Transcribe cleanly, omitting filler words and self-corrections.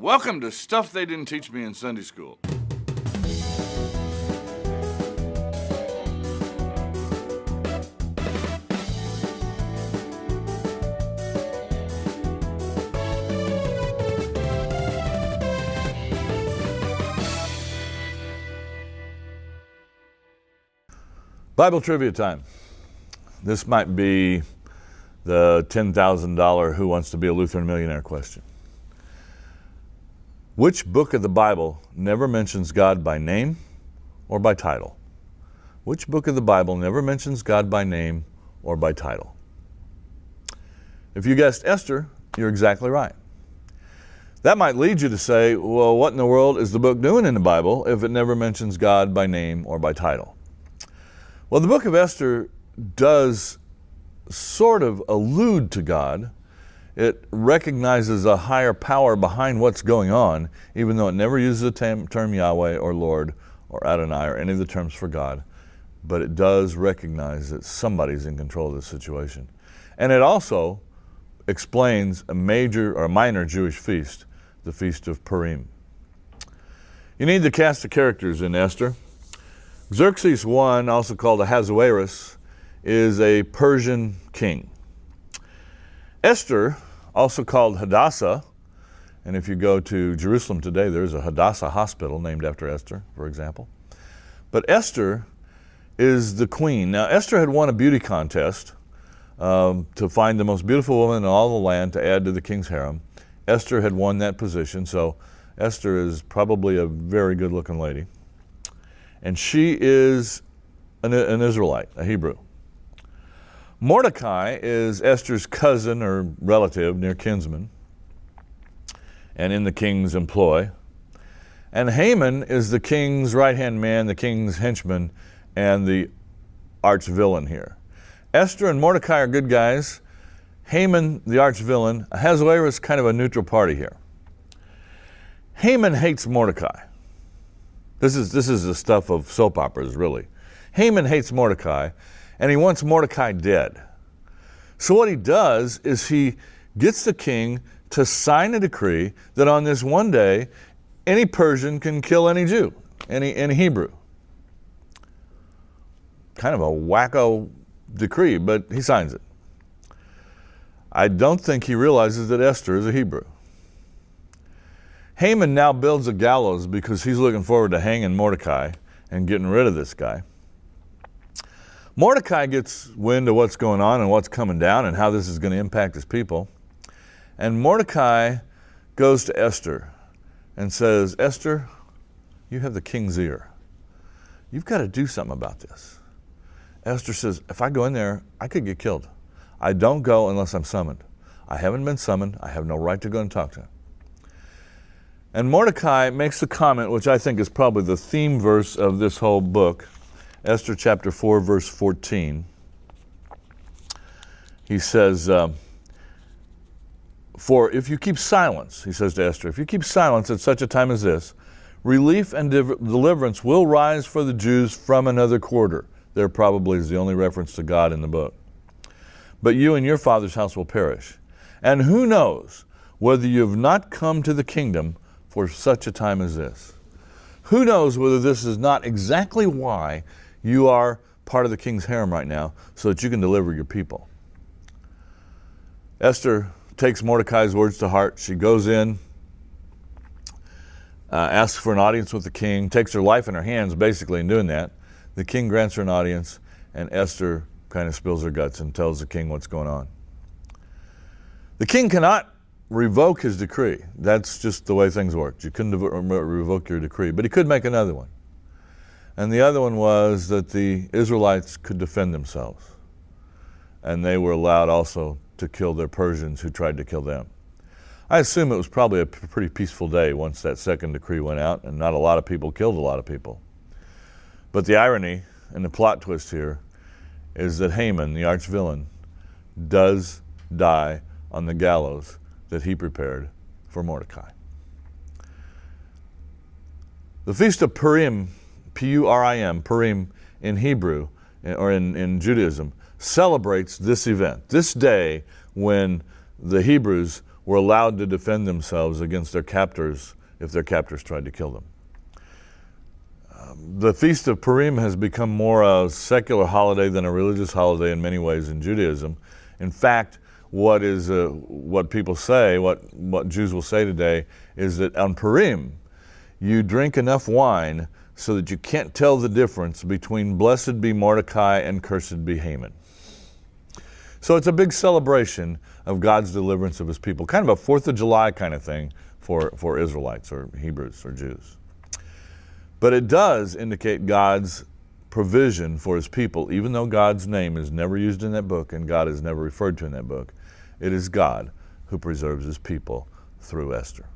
Welcome to Stuff They Didn't Teach Me in Sunday School. Bible trivia time. This might be the $10,000 Who Wants to Be a Lutheran Millionaire question. Which book of the Bible never mentions God by name or by title? Which book of the Bible never mentions God by name or by title? If you guessed Esther, you're exactly right. That might lead you to say, well, what in the world is the book doing in the Bible if it never mentions God by name or by title? Well, the book of Esther does sort of allude to God. It recognizes a higher power behind what's going on, even though it never uses the term Yahweh or Lord or Adonai or any of the terms for God. But it does recognize that somebody's in control of the situation. And it also explains a major or minor Jewish feast, the Feast of Purim. You need the cast of characters in Esther. Xerxes I, also called Ahasuerus, is a Persian king. Esther, also called Hadassah, and if you go to Jerusalem today, there's a Hadassah hospital named after Esther, for example. But Esther is the queen. Now, Esther had won a beauty contest to find the most beautiful woman in all the land to add to the king's harem. Esther had won that position, so Esther is probably a very good-looking lady. And she is an Israelite, a Hebrew. Mordecai is Esther's cousin or relative, near kinsman, and in the king's employ. And Haman is the king's right-hand man, the king's henchman, and the arch-villain here. Esther and Mordecai are good guys. Haman, the arch-villain. Ahasuerus is kind of a neutral party here. Haman hates Mordecai. This is the stuff of soap operas, really. Haman hates Mordecai, and he wants Mordecai dead. So what he does is he gets the king to sign a decree that on this one day, any Persian can kill any Jew, any Hebrew. Kind of a wacko decree, but he signs it. I don't think he realizes that Esther is a Hebrew. Haman now builds a gallows because he's looking forward to hanging Mordecai and getting rid of this guy. Mordecai gets wind of what's going on and what's coming down and how this is going to impact his people. And Mordecai goes to Esther and says, Esther, you have the king's ear. You've got to do something about this. Esther says, if I go in there, I could get killed. I don't go unless I'm summoned. I haven't been summoned. I have no right to go and talk to him. And Mordecai makes the comment, which I think is probably the theme verse of this whole book, Esther chapter 4, verse 14. He says, for if you keep silence, he says to Esther, if you keep silence at such a time as this, relief and deliverance will rise for the Jews from another quarter. There probably is the only reference to God in the book. But you and your father's house will perish. And who knows whether you have not come to the kingdom for such a time as this? Who knows whether this is not exactly why you are part of the king's harem right now, so that you can deliver your people. Esther takes Mordecai's words to heart. She goes in, asks for an audience with the king, takes her life in her hands basically in doing that. The king grants her an audience, and Esther kind of spills her guts and tells the king what's going on. The king cannot revoke his decree. That's just the way things work. You couldn't revoke your decree, but he could make another one. And the other one was that the Israelites could defend themselves. And they were allowed also to kill their Persians who tried to kill them. I assume it was probably a pretty peaceful day once that second decree went out, and not a lot of people killed a lot of people. But the irony and the plot twist here is that Haman, the arch-villain, does die on the gallows that he prepared for Mordecai. The Feast of Purim, P-U-R-I-M, Purim in Hebrew, or in Judaism, celebrates this event, this day when the Hebrews were allowed to defend themselves against their captors if their captors tried to kill them. The Feast of Purim has become more a secular holiday than a religious holiday in many ways in Judaism. In fact, what people say, what Jews will say today, is that on Purim, you drink enough wine so that you can't tell the difference between blessed be Mordecai and cursed be Haman. So it's a big celebration of God's deliverance of his people, kind of a 4th of July kind of thing for Israelites or Hebrews or Jews. But it does indicate God's provision for his people, even though God's name is never used in that book and God is never referred to in that book. It is God who preserves his people through Esther.